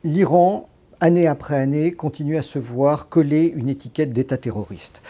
l'Iran, année après année, continue à se voir coller une étiquette d'État terroriste.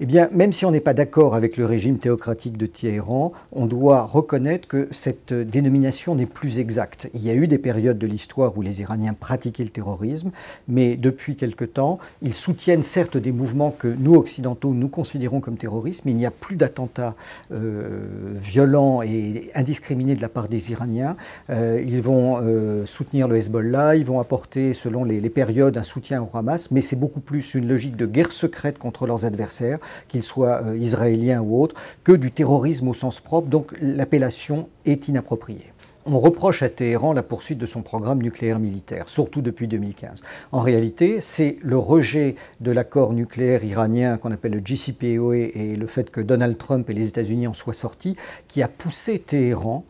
Eh bien, même si on n'est pas d'accord avec le régime théocratique de Téhéran, on doit reconnaître que cette dénomination n'est plus exacte. Il y a eu des périodes de l'histoire où les Iraniens pratiquaient le terrorisme, mais depuis quelque temps, ils soutiennent certes des mouvements que nous, occidentaux, nous considérons comme terroristes, mais il n'y a plus d'attentats violents et indiscriminés de la part des Iraniens. Ils vont soutenir le Hezbollah, ils vont apporter, selon les périodes, un soutien au Hamas, mais c'est beaucoup plus une logique de guerre secrète contre leurs adversaires, qu'ils soient israéliens ou autres, que du terrorisme au sens propre, donc l'appellation est inappropriée. On reproche à Téhéran la poursuite de son programme nucléaire militaire, surtout depuis 2015. En réalité, c'est le rejet de l'accord nucléaire iranien qu'on appelle le JCPOA et le fait que Donald Trump et les États-Unis en soient sortis qui a poussé Téhéran,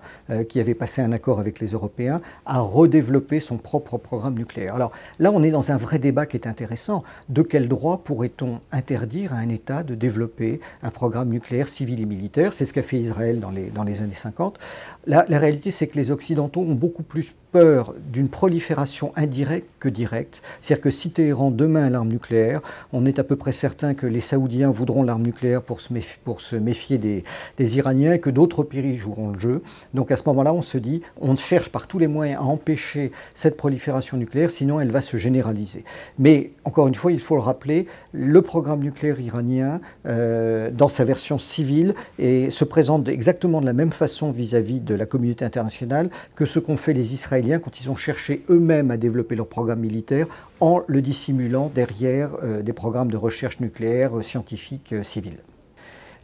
qui avait passé un accord avec les Européens, à redévelopper son propre programme nucléaire. Alors là, on est dans un vrai débat qui est intéressant. De quel droit pourrait-on interdire à un État de développer un programme nucléaire civil et militaire? C'est ce qu'a fait Israël dans les années 50. La réalité, c'est que les Occidentaux ont beaucoup plus peur d'une prolifération indirecte que directe. C'est-à-dire que si Téhéran demain a l'arme nucléaire, on est à peu près certain que les Saoudiens voudront l'arme nucléaire pour se méfier des Iraniens et que d'autres pays joueront le jeu. Donc à ce moment-là, on se dit, on cherche par tous les moyens à empêcher cette prolifération nucléaire, sinon elle va se généraliser. Mais encore une fois, il faut le rappeler, le programme nucléaire iranien, dans sa version civile, se présente exactement de la même façon vis-à-vis de la communauté internationale que ce qu'ont fait les Israéliens quand ils ont cherché eux-mêmes à développer leur programme militaire en le dissimulant derrière des programmes de recherche nucléaire scientifiques civils.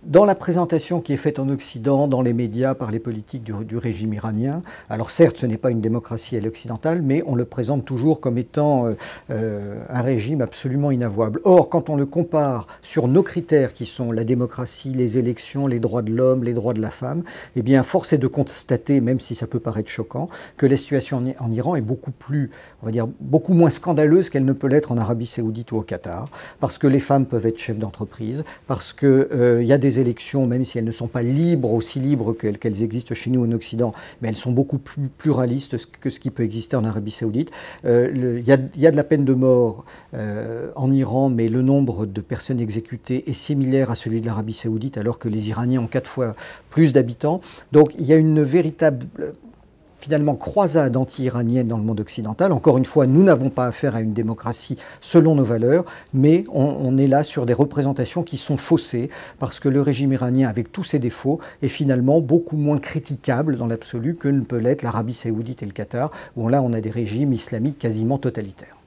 Dans la présentation qui est faite en Occident, dans les médias, par les politiques du régime iranien, alors certes ce n'est pas une démocratie à l'occidentale, mais on le présente toujours comme étant un régime absolument inavouable. Or, quand on le compare sur nos critères qui sont la démocratie, les élections, les droits de l'homme, les droits de la femme, eh bien force est de constater, même si ça peut paraître choquant, que la situation en Iran est beaucoup plus, on va dire, beaucoup moins scandaleuse qu'elle ne peut l'être en Arabie Saoudite ou au Qatar, parce que les femmes peuvent être chefs d'entreprise, parce qu'il y a des élections, même si elles ne sont pas libres, aussi libres qu'elles existent chez nous en Occident, mais elles sont beaucoup plus pluralistes que ce qui peut exister en Arabie Saoudite. Il y a de la peine de mort en Iran, mais le nombre de personnes exécutées est similaire à celui de l'Arabie Saoudite, alors que les Iraniens ont 4 fois plus d'habitants. Donc il y a une véritable finalement croisade anti-iranienne dans le monde occidental. Encore une fois, nous n'avons pas affaire à une démocratie selon nos valeurs, mais on est là sur des représentations qui sont faussées, parce que le régime iranien, avec tous ses défauts, est finalement beaucoup moins critiquable dans l'absolu que ne peut l'être l'Arabie Saoudite et le Qatar, où là on a des régimes islamiques quasiment totalitaires.